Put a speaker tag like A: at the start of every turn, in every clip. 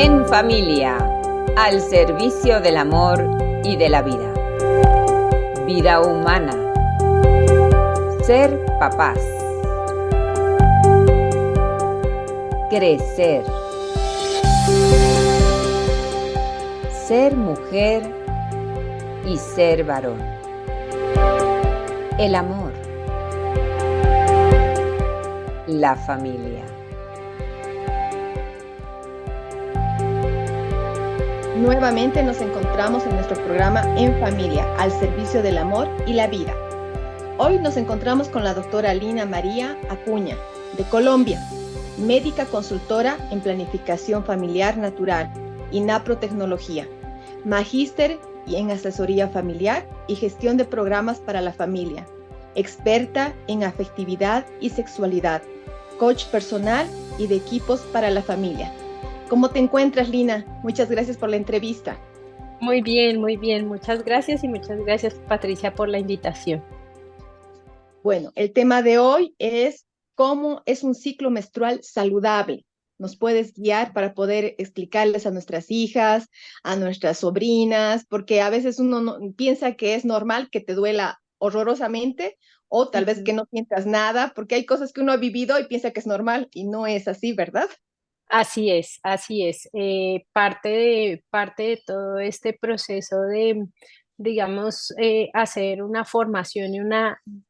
A: En familia, al servicio del amor y de la vida. Vida humana. Ser papás. Crecer. Ser mujer y ser varón. El amor. La familia.
B: Nuevamente nos encontramos en nuestro programa En Familia, al servicio del amor y la vida. Hoy nos encontramos con la doctora Lina María Acuña, de Colombia, médica consultora en planificación familiar natural y naprotecnología, magíster en asesoría familiar y gestión de programas para la familia, experta en afectividad y sexualidad, coach personal y de equipos para la familia. ¿Cómo te encuentras, Lina? Muchas gracias por la entrevista.
C: Muy bien, muy bien. Muchas gracias y muchas gracias, Patricia, por la invitación.
B: Bueno, el tema de hoy es cómo es un ciclo menstrual saludable. ¿Nos puedes guiar para poder explicarles a nuestras hijas, a nuestras sobrinas? Porque a veces uno piensa que es normal que te duela horrorosamente o tal vez que no sientas nada, porque hay cosas que uno ha vivido y piensa que es normal y no es así, ¿verdad?
C: Así es, así es. Parte de todo este proceso de, digamos, hacer una formación y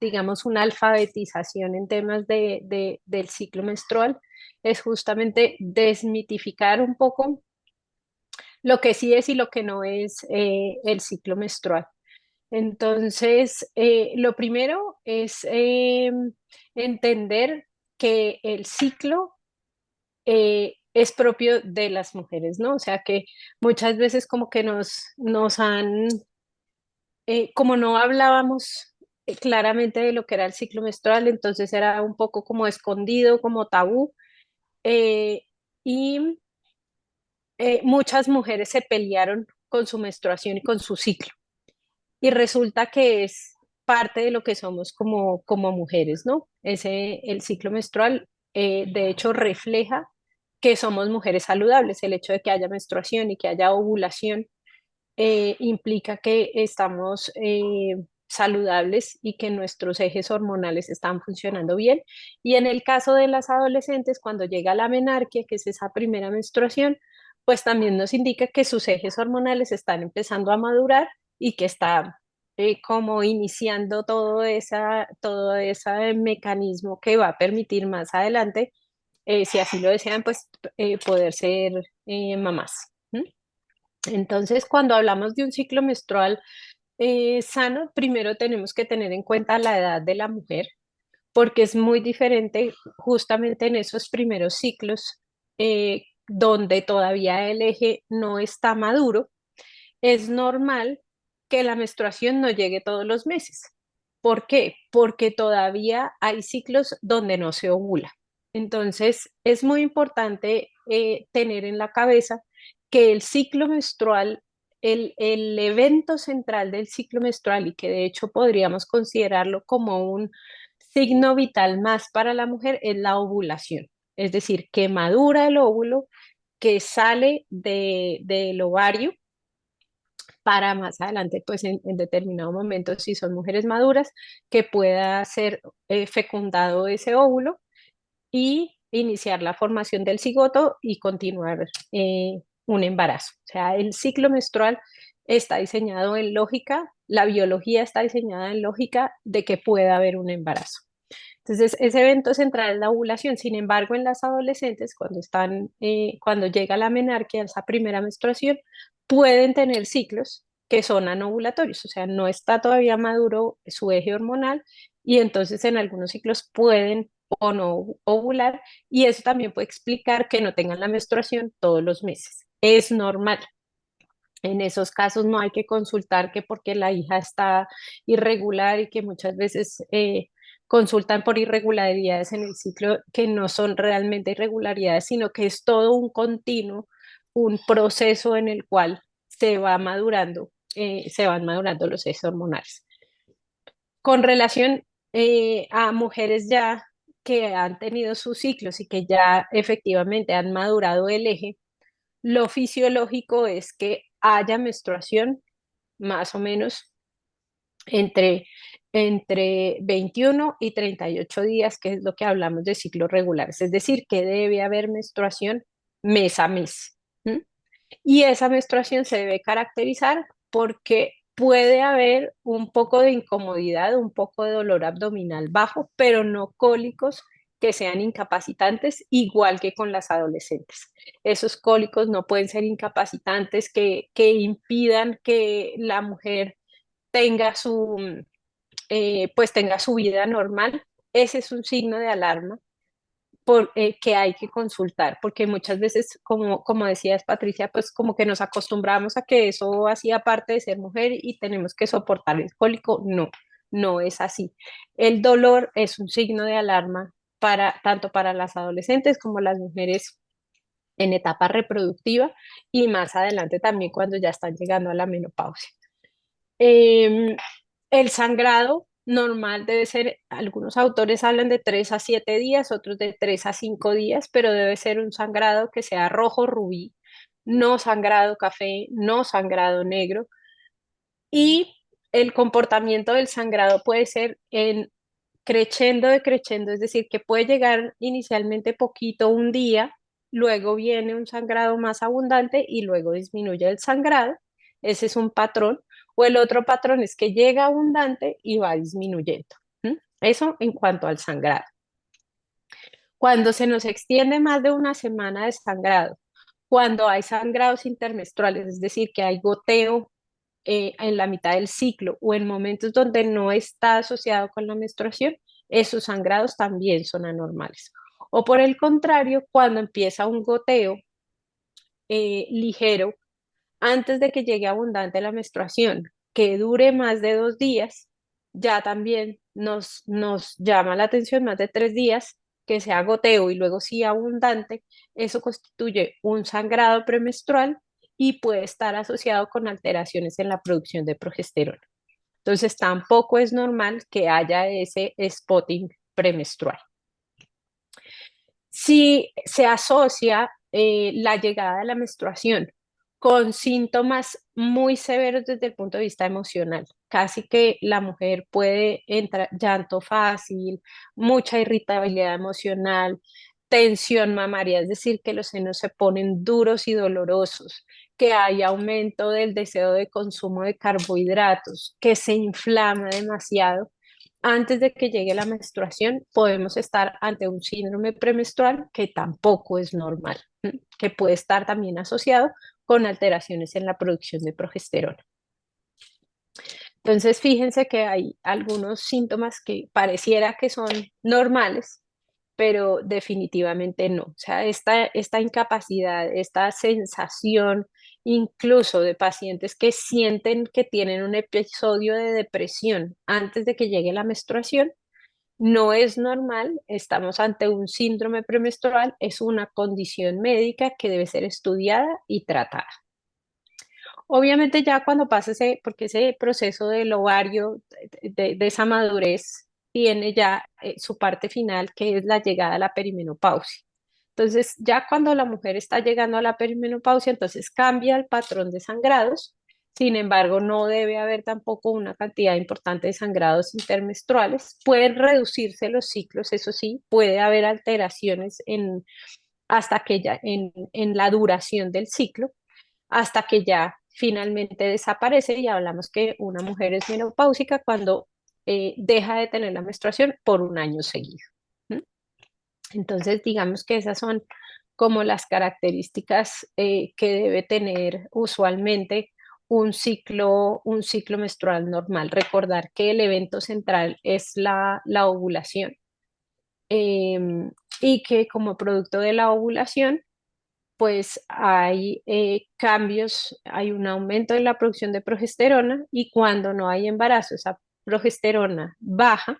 C: digamos, una alfabetización en temas del ciclo menstrual es justamente desmitificar un poco lo que sí es y lo que no es el ciclo menstrual. Entonces, lo primero es entender que el ciclo es propio de las mujeres, ¿no? O sea que muchas veces como que nos han, como no hablábamos claramente de lo que era el ciclo menstrual, entonces era un poco como escondido, como tabú, eh, y muchas mujeres se pelearon con su menstruación y con su ciclo. Y resulta que es parte de lo que somos como mujeres, ¿no? El ciclo menstrual, de hecho, refleja que somos mujeres saludables. El hecho de que haya menstruación y que haya ovulación implica que estamos saludables y que nuestros ejes hormonales están funcionando bien. Y en el caso de las adolescentes, cuando llega la menarquia, que es esa primera menstruación, pues también nos indica que sus ejes hormonales están empezando a madurar y que está como iniciando todo ese mecanismo que va a permitir más adelante, si así lo desean, pues poder ser mamás. ¿M? Entonces, cuando hablamos de un ciclo menstrual sano, primero tenemos que tener en cuenta la edad de la mujer, porque es muy diferente justamente en esos primeros ciclos donde todavía el eje no está maduro. Es normal que la menstruación no llegue todos los meses. ¿Por qué? Porque todavía hay ciclos donde no se ovula. Entonces, es muy importante tener en la cabeza que el ciclo menstrual, el evento central del ciclo menstrual, y que de hecho podríamos considerarlo como un signo vital más para la mujer, es la ovulación. Es decir, que madura el óvulo, que sale del ovario para más adelante, pues en determinado momento, si son mujeres maduras, que pueda ser fecundado ese óvulo y iniciar la formación del cigoto y continuar un embarazo. O sea, el ciclo menstrual está diseñado en lógica, la biología está diseñada en lógica de que pueda haber un embarazo. Entonces, ese evento central es la ovulación. Sin embargo, en las adolescentes, cuando llega la menarquia, esa primera menstruación, pueden tener ciclos que son anovulatorios, o sea, no está todavía maduro su eje hormonal y entonces en algunos ciclos pueden o no ovular y eso también puede explicar que no tengan la menstruación todos los meses. Es normal. En esos casos no hay que consultar que porque la hija está irregular y que muchas veces consultan por irregularidades en el ciclo que no son realmente irregularidades, sino que es todo un continuo, un proceso en el cual se van madurando los ejes hormonales. Con relación a mujeres ya que han tenido sus ciclos y que ya efectivamente han madurado el eje, Lo fisiológico es que haya menstruación más o menos entre, entre 21 y 38 días, que es lo que hablamos de ciclos regulares, es decir, que debe haber menstruación mes a mes. ¿M? Y esa menstruación se debe caracterizar porque puede haber un poco de incomodidad, un poco de dolor abdominal bajo, pero no cólicos que sean incapacitantes, igual que con las adolescentes. Esos cólicos no pueden ser incapacitantes que impidan que la mujer tenga pues tenga su vida normal. Ese es un signo de alarma que hay que consultar, porque muchas veces, como decías Patricia, pues como que nos acostumbramos a que eso hacía parte de ser mujer y tenemos que soportar el cólico. No, no es así. El dolor es un signo de alarma tanto para las adolescentes como las mujeres en etapa reproductiva y más adelante también cuando ya están llegando a la menopausia. Eh, el sangrado normal debe ser, algunos autores hablan de 3 a 7 días, otros de 3 a 5 días, pero debe ser un sangrado que sea rojo rubí, no sangrado café, no sangrado negro. Y el comportamiento del sangrado puede ser en creciendo, es decir, que puede llegar inicialmente poquito un día, luego viene un sangrado más abundante y luego disminuye el sangrado. Ese es un patrón. O el otro patrón es que llega abundante y va disminuyendo. ¿Mm? Eso en cuanto al sangrado. Cuando se nos extiende más de una semana de sangrado, cuando hay sangrados intermenstruales, es decir, que hay goteo en la mitad del ciclo o en momentos donde no está asociado con la menstruación, esos sangrados también son anormales. O por el contrario, cuando empieza un goteo ligero antes de que llegue abundante la menstruación, que dure más de 2 días, ya también nos llama la atención más de 3 días, que sea goteo y luego sí abundante, eso constituye un sangrado premenstrual y puede estar asociado con alteraciones en la producción de progesterona. Entonces, tampoco es normal que haya ese spotting premenstrual. Si se asocia la llegada de la menstruación con síntomas muy severos desde el punto de vista emocional, casi que la mujer puede entrar llanto fácil, mucha irritabilidad emocional, tensión mamaria, es decir, que los senos se ponen duros y dolorosos, que hay aumento del deseo de consumo de carbohidratos, que se inflama demasiado antes de que llegue la menstruación, podemos estar ante un síndrome premenstrual que tampoco es normal, que puede estar también asociado con alteraciones en la producción de progesterona. Entonces, fíjense que hay algunos síntomas que pareciera que son normales, pero definitivamente no. O sea, esta incapacidad, esta sensación incluso de pacientes que sienten que tienen un episodio de depresión antes de que llegue la menstruación, no es normal, estamos ante un síndrome premenstrual, es una condición médica que debe ser estudiada y tratada. Obviamente ya cuando pasa porque ese proceso del ovario, de esa madurez, tiene ya su parte final, que es la llegada a la perimenopausia. Entonces, ya cuando la mujer está llegando a la perimenopausia, entonces cambia el patrón de sangrados. Sin embargo, no debe haber tampoco una cantidad importante de sangrados intermenstruales. Pueden reducirse los ciclos, eso sí, puede haber alteraciones hasta que ya en la duración del ciclo, hasta que ya finalmente desaparece y hablamos que una mujer es menopáusica cuando deja de tener la menstruación por un año seguido. ¿M? Entonces, digamos que esas son como las características que debe tener usualmente un ciclo menstrual normal. Recordar que el evento central es la ovulación y que como producto de la ovulación, pues hay cambios, hay un aumento en la producción de progesterona y cuando no hay embarazo, esa progesterona baja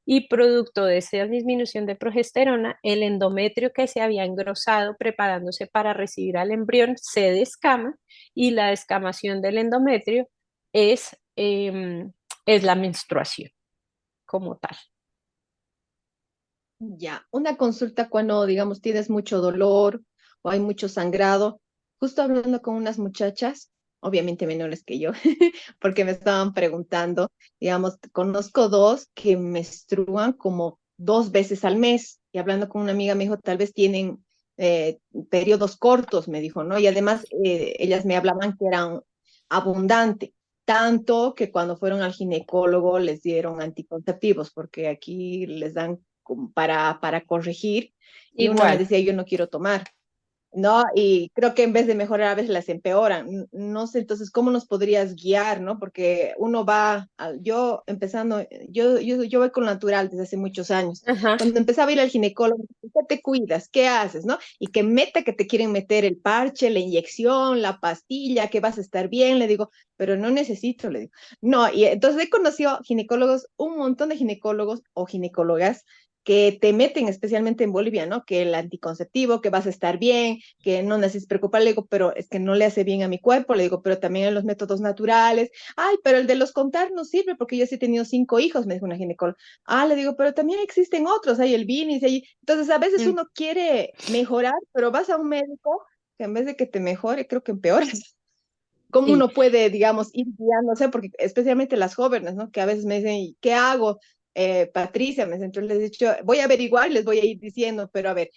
C: y producto de esa disminución de progesterona, el endometrio que se había engrosado preparándose para recibir al embrión se descama y la descamación del endometrio es la menstruación como tal.
B: Ya, una consulta cuando, digamos, tienes mucho dolor o hay mucho sangrado. justo hablando con unas muchachas, obviamente menores que yo, porque me estaban preguntando, digamos, conozco dos que menstruan como 2 veces al mes, y hablando con una amiga me dijo, tal vez tienen periodos cortos, me dijo, ¿no? Y además ellas me hablaban que eran abundante, tanto que cuando fueron al ginecólogo les dieron anticonceptivos, porque aquí les dan como para corregir, y una me
C: Igual.
B: decía, yo no quiero tomar. ¿No? Y creo que en vez de mejorar a veces las empeoran. No sé, entonces, ¿cómo nos podrías guiar, no? Porque uno va, yo empezando, yo voy con natural desde hace muchos años.
C: Ajá.
B: Cuando empezaba a ir al ginecólogo, ¿qué te cuidas? ¿Qué haces, no? Y que meta que te quieren meter el parche, la inyección, la pastilla, que vas a estar bien, le digo, pero no necesito, le digo. No, y entonces he conocido ginecólogos, un montón de ginecólogos o ginecólogas que te meten, especialmente en Bolivia, ¿no? Que el anticonceptivo, que vas a estar bien, que no necesitas preocupar, le digo, pero es que no le hace bien a mi cuerpo, le digo, pero también en los métodos naturales, ay, pero el de los contar no sirve porque yo sí he tenido 5 hijos, me dijo una ginecóloga. Ah, le digo, pero también existen otros, hay el Vinis, hay... Entonces, a veces
C: Mm,
B: uno quiere mejorar, pero vas a un médico que en vez de que te mejore, creo que empeoras. ¿Cómo
C: sí.
B: uno puede, digamos, ir guiándose? Porque especialmente las jóvenes, ¿no? Que a veces me dicen, ¿y qué hago? Patricia, me centro, les he dicho, voy a averiguar y les voy a ir diciendo, pero a ver,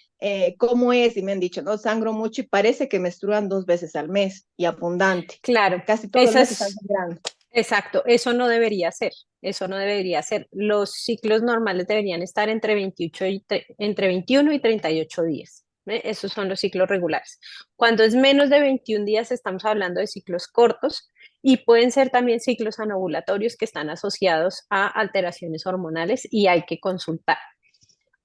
B: ¿cómo es? Y me han dicho, no, sangro mucho y parece que menstruan 2 veces al mes y abundante.
C: Claro,
B: Casi todo el mes están
C: esas,
B: sangrando.
C: exacto, eso no debería ser, eso no debería ser. Los ciclos normales deberían estar entre 28 entre 21 y 38 días. ¿Ve? Esos son los ciclos regulares. Cuando es menos de 21 días estamos hablando de ciclos cortos y pueden ser también ciclos anovulatorios que están asociados a alteraciones hormonales y hay que consultar.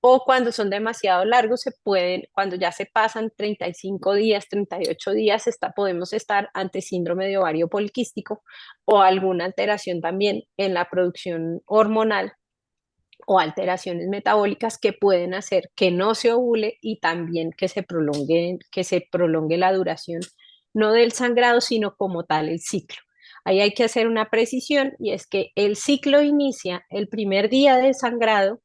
C: O cuando son demasiado largos, se pueden, cuando ya se pasan 35 días, 38 días, podemos estar ante síndrome de ovario poliquístico o alguna alteración también en la producción hormonal o alteraciones metabólicas que pueden hacer que no se ovule y también que se prolongue la duración, no del sangrado, sino como tal el ciclo. Ahí hay que hacer una precisión y es que el ciclo inicia el primer día de sangrado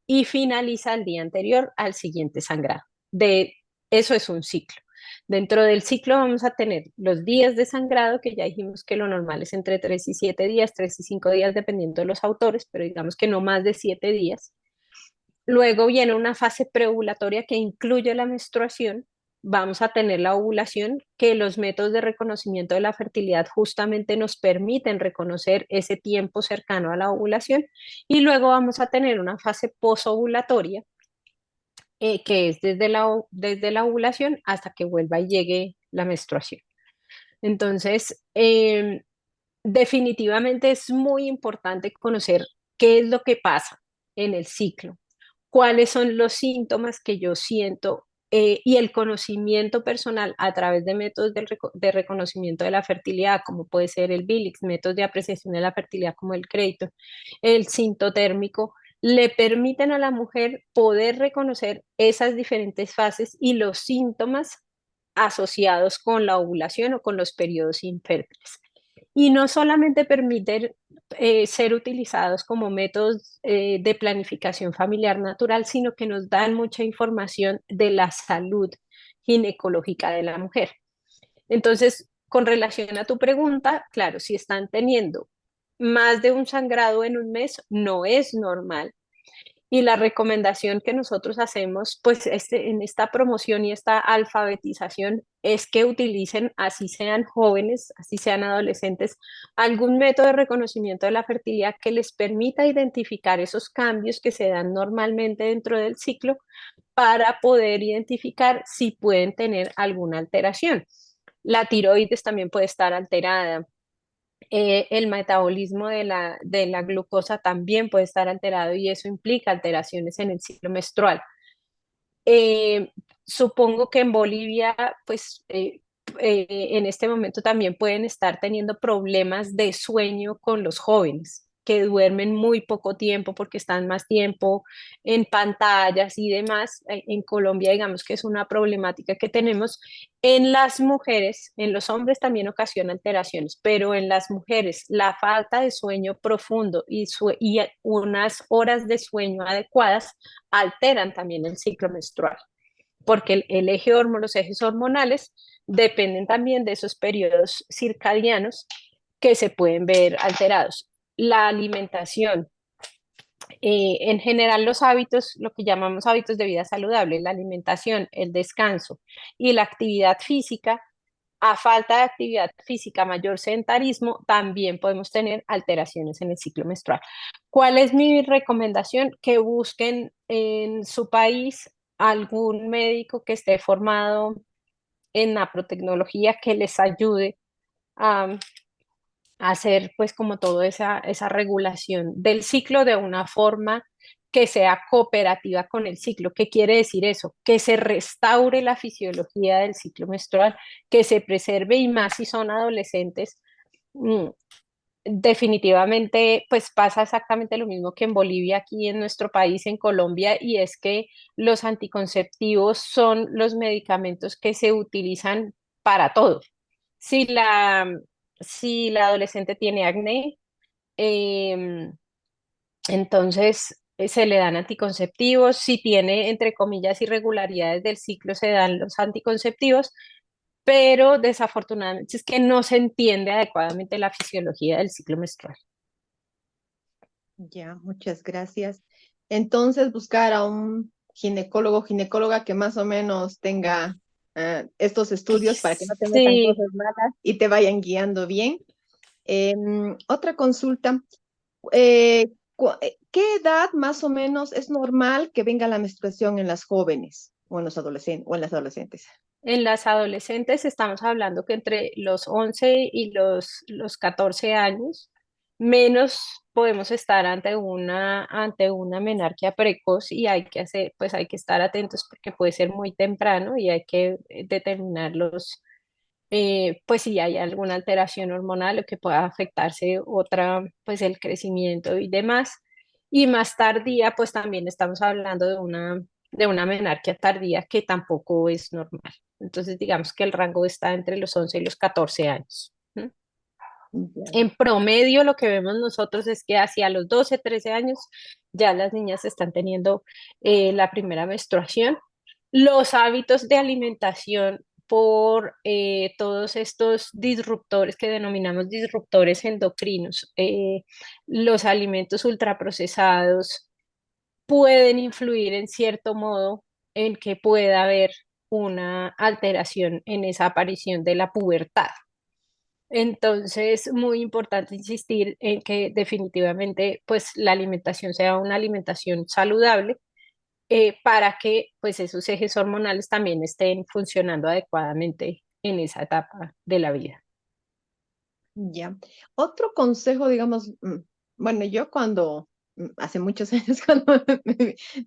C: y finaliza el día anterior al siguiente sangrado. Eso es un ciclo. Dentro del ciclo vamos a tener los días de sangrado, que ya dijimos que lo normal es entre 3 y 7 días, 3 y 5 días dependiendo de los autores, pero digamos que no más de 7 días. Luego viene una fase preovulatoria que incluye la menstruación. Vamos a tener la ovulación, que los métodos de reconocimiento de la fertilidad justamente nos permiten reconocer ese tiempo cercano a la ovulación. Y luego vamos a tener una fase posovulatoria, que es desde la ovulación hasta que vuelva y llegue la menstruación. Entonces, definitivamente es muy importante conocer qué es lo que pasa en el ciclo, cuáles son los síntomas que yo siento, y el conocimiento personal a través de métodos de reconocimiento de la fertilidad, como puede ser el BILIX, métodos de apreciación de la fertilidad como el crédito, el sintotérmico, le permiten a la mujer poder reconocer esas diferentes fases y los síntomas asociados con la ovulación o con los periodos infértiles. Y no solamente permiten ser utilizados como métodos de planificación familiar natural, sino que nos dan mucha información de la salud ginecológica de la mujer. Entonces, con relación a tu pregunta, claro, si están teniendo más de un sangrado en un mes, no es normal, y la recomendación que nosotros hacemos, pues en esta promoción y esta alfabetización, es que utilicen, así sean jóvenes, así sean adolescentes, algún método de reconocimiento de la fertilidad que les permita identificar esos cambios que se dan normalmente dentro del ciclo para poder identificar si pueden tener alguna alteración. La tiroides también puede estar alterada, el metabolismo de la glucosa también puede estar alterado y eso implica alteraciones en el ciclo menstrual. Eh, Supongo que en Bolivia, pues en este momento también pueden estar teniendo problemas de sueño con los jóvenes que duermen muy poco tiempo porque están más tiempo en pantallas y demás. En Colombia, digamos que es una problemática que tenemos. En las mujeres, en los hombres también ocasiona alteraciones, pero en las mujeres la falta de sueño profundo y unas horas de sueño adecuadas alteran también el ciclo menstrual. porque los ejes hormonales dependen también de esos periodos circadianos que se pueden ver alterados. La alimentación, en general los hábitos, lo que llamamos hábitos de vida saludable, la alimentación, el descanso y la actividad física, a falta de actividad física, mayor sedentarismo, también podemos tener alteraciones en el ciclo menstrual. ¿Cuál es mi recomendación? Que busquen en su país algún médico que esté formado en naprotecnología que les ayude a hacer pues como toda esa regulación del ciclo de una forma que sea cooperativa con el ciclo. ¿Qué quiere decir eso? Que se restaure la fisiología del ciclo menstrual, que se preserve y más si son adolescentes. Definitivamente, pues pasa exactamente lo mismo que en Bolivia, aquí en nuestro país, en Colombia, y es que los anticonceptivos son los medicamentos que se utilizan para todo. Si la, si la adolescente tiene acné, em, entonces se le dan anticonceptivos. Si tiene, entre comillas, irregularidades del ciclo, se dan los anticonceptivos, pero desafortunadamente es que no se entiende adecuadamente la fisiología del ciclo menstrual.
B: Ya, muchas gracias. Entonces, buscar a un ginecólogo, ginecóloga que más o menos tenga estos estudios para que no te metan
C: Sí,
B: cosas malas y te vayan guiando bien. Otra consulta, ¿qué edad más o menos es normal que venga la menstruación en las jóvenes o en los adolescentes o en las adolescentes?
C: en las adolescentes estamos hablando que entre los 11 y los 14 años, menos podemos estar ante una menarquia precoz y hay que hacer, pues hay que estar atentos porque puede ser muy temprano y hay que determinar pues si hay alguna alteración hormonal o que pueda afectarse otra, pues el crecimiento y demás. Y más tardía, pues también estamos hablando de una menarquia tardía que tampoco es normal. Entonces, digamos que el rango está entre los 11 y los 14 años. ¿M?
B: Ya.
C: En promedio, lo que vemos nosotros es que hacia los 12, 13 años ya las niñas están teniendo la primera menstruación. Los hábitos de alimentación por todos estos disruptores que denominamos disruptores endocrinos, los alimentos ultraprocesados pueden influir en cierto modo en que pueda haber una alteración en esa aparición de la pubertad. Entonces, muy importante insistir en que definitivamente pues la alimentación sea una alimentación saludable, para que pues esos ejes hormonales también estén funcionando adecuadamente en esa etapa de la vida.
B: Ya. Otro consejo, digamos, bueno, yo cuando, hace muchos años, cuando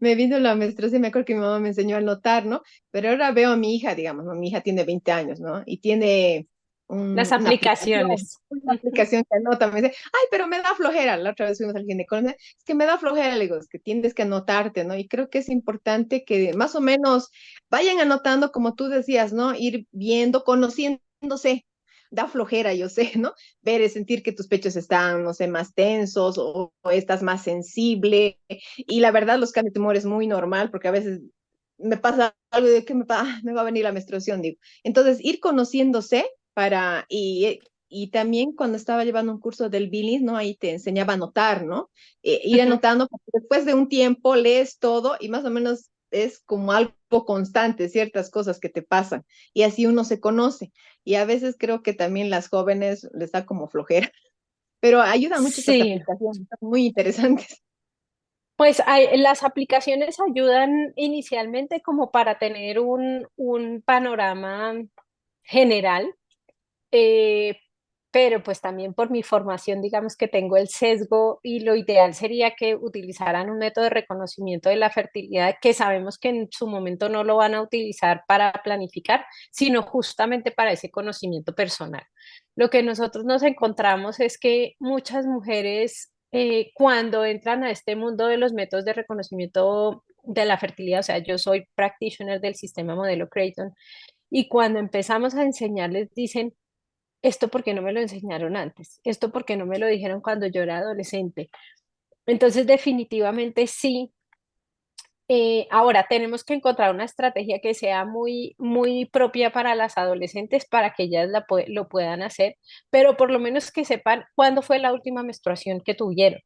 B: me vino la menstruación, me acuerdo que mi mamá me enseñó a anotar, ¿no? Pero ahora veo a mi hija, digamos, ¿no? Mi hija tiene 20 años, ¿no? Y tiene
C: Las
B: aplicación,
C: aplicaciones.
B: una aplicación que anota, me dice, ay, pero me da flojera. La otra vez fuimos al ginecólogo, es que me da flojera, le digo, es que tienes que anotarte, ¿no? Y creo que es importante que más o menos vayan anotando, como tú decías, ¿no? Ir viendo, conociéndose. Da flojera, yo sé, ¿no? Ver, sentir que tus pechos están, no sé, más tensos o estás más sensible. Y la verdad, los cambios de humor es muy normal porque a veces me pasa algo de que me va a venir la menstruación, digo. Entonces, ir conociéndose y también cuando estaba llevando un curso del Billings, ¿no? Ahí te enseñaba a anotar, ¿no? Ir
C: Ujú.
B: anotando, porque después de un tiempo lees todo y más o menos es como algo constante, ciertas cosas que te pasan. Y así uno se conoce. Y a veces creo que también las jóvenes les da como flojera, pero ayudan mucho estas
C: Sí,
B: aplicaciones, son muy interesantes.
C: pues las aplicaciones ayudan inicialmente como para tener un panorama general. Eh, pero pues también por mi formación, digamos que tengo el sesgo y lo ideal sería que utilizaran un método de reconocimiento de la fertilidad que sabemos que en su momento no lo van a utilizar para planificar, sino justamente para ese conocimiento personal. Lo que nosotros nos encontramos es que muchas mujeres cuando entran a este mundo de los métodos de reconocimiento de la fertilidad, o sea, yo soy practitioner del sistema modelo Creighton, y cuando empezamos a enseñarles dicen, esto porque no me lo enseñaron antes, esto porque no me lo dijeron cuando yo era adolescente. Entonces, definitivamente sí, Ahora tenemos que encontrar una estrategia que sea muy, muy propia para las adolescentes para que ellas lo puedan hacer, pero por lo menos que sepan cuándo fue la última menstruación que tuvieron,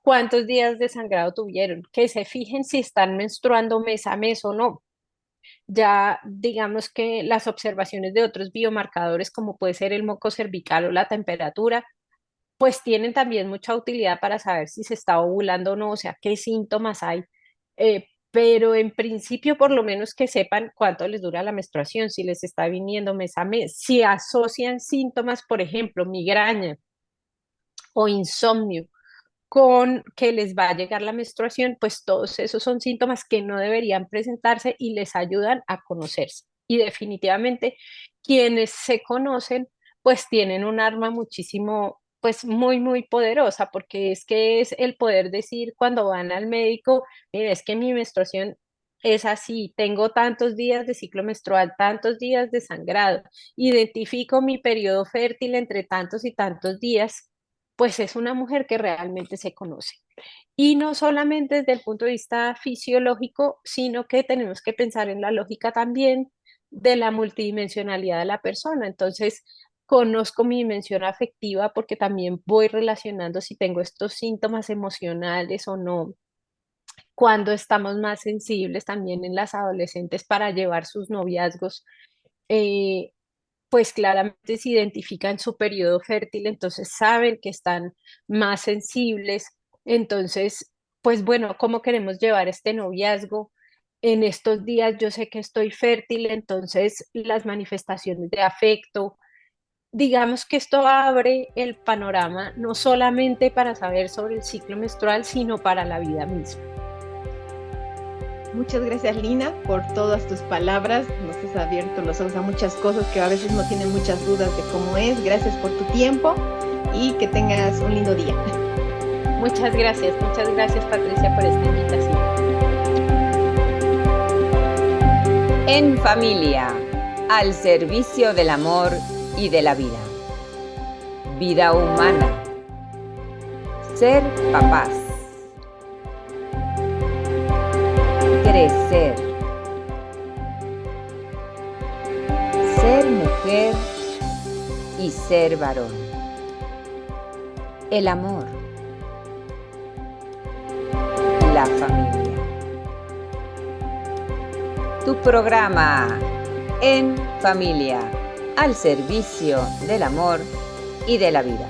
C: cuántos días de sangrado tuvieron, que se fijen si están menstruando mes a mes o no. Ya digamos que las observaciones de otros biomarcadores, como puede ser el moco cervical o la temperatura, pues tienen también mucha utilidad para saber si se está ovulando o no, o sea, qué síntomas hay. Pero en principio, por lo menos que sepan cuánto les dura la menstruación, si les está viniendo mes a mes, si asocian síntomas, por ejemplo, migraña o insomnio con que les va a llegar la menstruación, pues todos esos son síntomas que no deberían presentarse y les ayudan a conocerse. Y definitivamente quienes se conocen, pues tienen un arma muchísimo, pues muy, muy poderosa, porque es que es el poder decir cuando van al médico, mire, es que mi menstruación es así, tengo tantos días de ciclo menstrual, tantos días de sangrado, identifico mi periodo fértil entre tantos y tantos días, pues es una mujer que realmente se conoce. Y no solamente desde el punto de vista fisiológico, sino que tenemos que pensar en la lógica también de la multidimensionalidad de la persona. Entonces, conozco mi dimensión afectiva porque también voy relacionando si tengo estos síntomas emocionales o no. Cuando estamos más sensibles también en las adolescentes para llevar sus noviazgos, eh, pues claramente se identifican su periodo fértil, entonces saben que están más sensibles. Entonces, pues bueno, ¿cómo queremos llevar este noviazgo? En estos días yo sé que estoy fértil, entonces las manifestaciones de afecto, digamos que esto abre el panorama no solamente para saber sobre el ciclo menstrual, sino para la vida misma.
B: Muchas gracias, Lina, por todas tus palabras. Nos has abierto los ojos a muchas cosas que a veces no tienen muchas dudas de cómo es. Gracias por tu tiempo y que tengas un lindo día.
C: Muchas gracias Patricia por esta invitación.
A: En familia, al servicio del amor y de la vida. Vida humana. Ser papás. Crecer. Ser mujer y ser varón. El amor. La familia. Tu programa En Familia, al servicio del amor y de la vida.